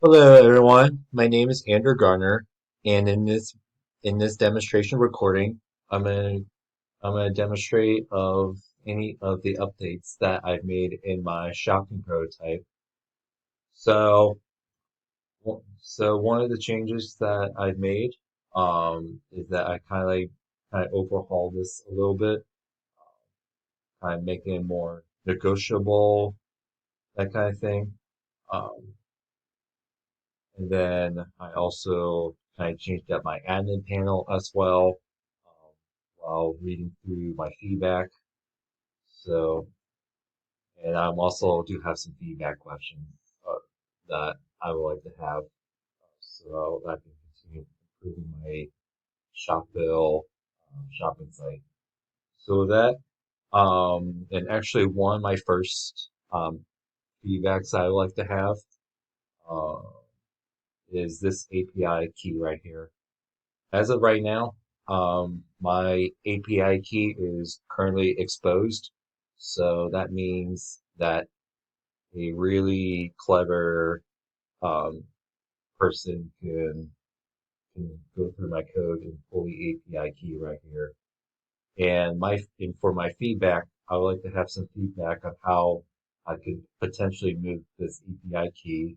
Hello everyone, my name is Andrew Gartner, and in this demonstration recording, I'm gonna I'm gonna demonstrate of any of the updates that I've made in my shopping prototype. So so one of the changes that I've made is that I kind of overhauled this a little bit, kind of making it more negotiable, that kind of thing. Um, And then I also kind of changed up my admin panel as well while reading through my feedback. So, and I'm also do have some feedback questions that I would like to have so that I can continue improving my shop bill shopping site. So that, and actually one of my first feedbacks I would like to have uh, is this API key right here. As of right now, my API key is currently exposed. So that means that a really clever um, person can go through my code and pull the API key right here. And for my feedback, I would like to have some feedback on how I could potentially move this API key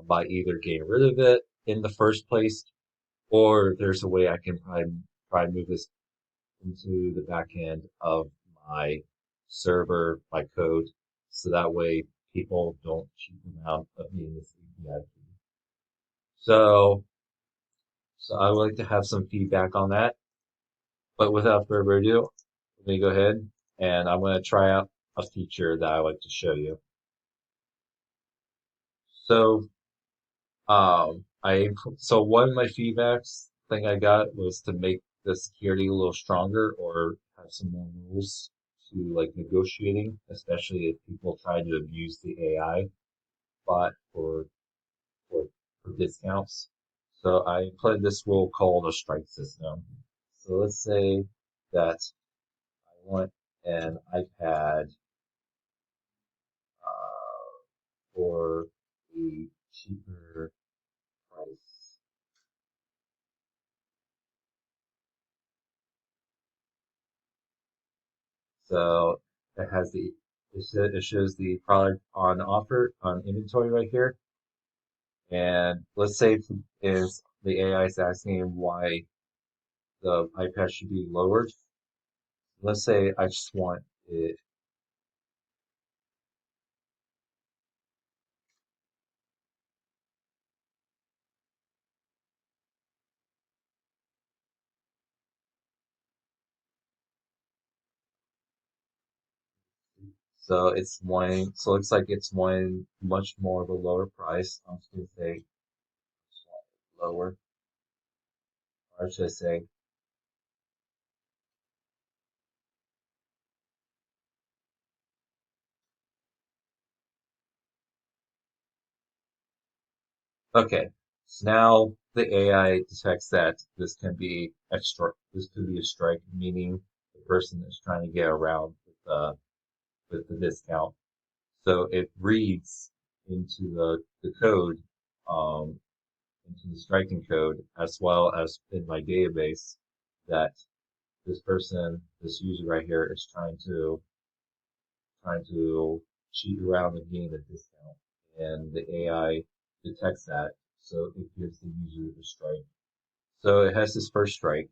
by either getting rid of it in the first place, or there's a way I can probably move this into the back end of my server, my code, so that way people don't cheat them out of being this API key. So, so I would like to have some feedback on that. But without further ado, let me go ahead and I'm going to try out a feature that I like to show you. So, so one of my feedbacks thing I got was to make the security a little stronger or have some more rules to like negotiating, especially if people try to abuse the AI bot for, for discounts. So I played this rule called a strike system. So let's say that I want an iPad for a cheaper price. So it shows the product on offer on inventory right here. And let's say is the AI is asking why the iPad should be lowered. Let's say I just want it. So it looks like it's wanting much more of a lower price. I'm just gonna say lower, or should I say, okay. So now the AI detects that this could be a strike, meaning the person is trying to get around with the discount. So it reads into the code, um, into the striking code, as well as in my database that this user right here is trying to cheat around and gain a discount. And the AI detects that, so it gives the user the strike. So it has this first strike.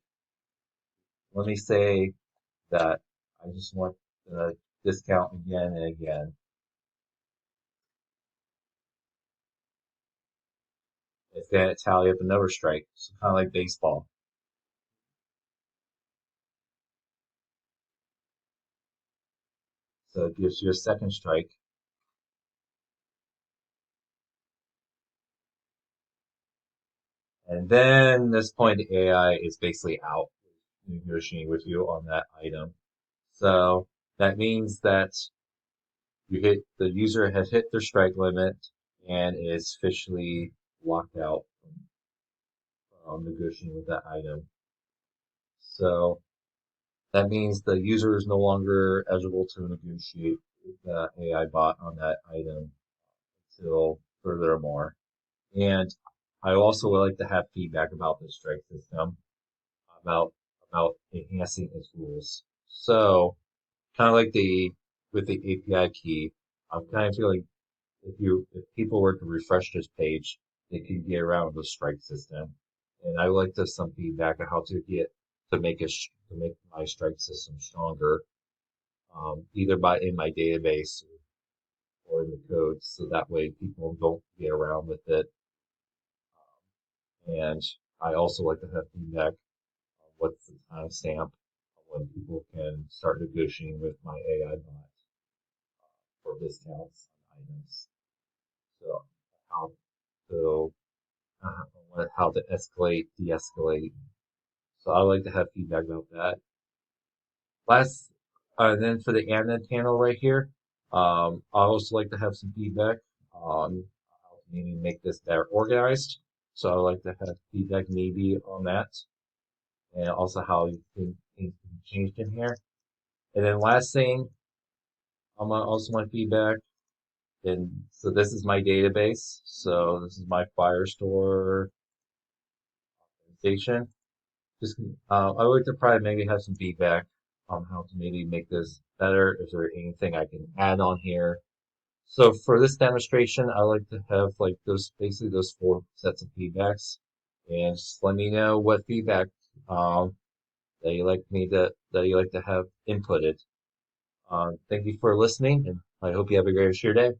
Let me say that I just want the discount again and again. It's going to tally up another strike. So kind of like baseball. So it gives you a second strike. And then this point, the AI is basically out negotiating with you on that item. So that means that the user has hit their strike limit and is officially locked out from negotiating with that item. So that means the user is no longer eligible to negotiate with the AI bot on that item until furthermore. And I also would like to have feedback about the strike system, about about enhancing its rules. So kind of like the with the API key, I'm kind of feeling if people were to refresh this page, they could get around the strike system. And I would like to some feedback on how to get to make my strike system stronger, either by in my database or in the code, so that way people don't get around with it. And I also like to have feedback on what's the timestamp when people can start negotiating with my AI bot for discounts on items. So how so how to escalate, de-escalate. So I like to have feedback about that. Last, then for the admin panel right here, I also like to have some feedback on how to maybe make this better organized. So I like to have feedback maybe on that, and also how you think things can be changed in here. And then last thing, I'm also my feedback. And so this is my database. So this is my Firestore station. Just I would like to probably maybe have some feedback on how to maybe make this better. Is there anything I can add on here? So for this demonstration, I like to have like those basically those four sets of feedbacks, and just let me know what feedback that you like to have inputted. Thank you for listening, and I hope you have a great rest of your day.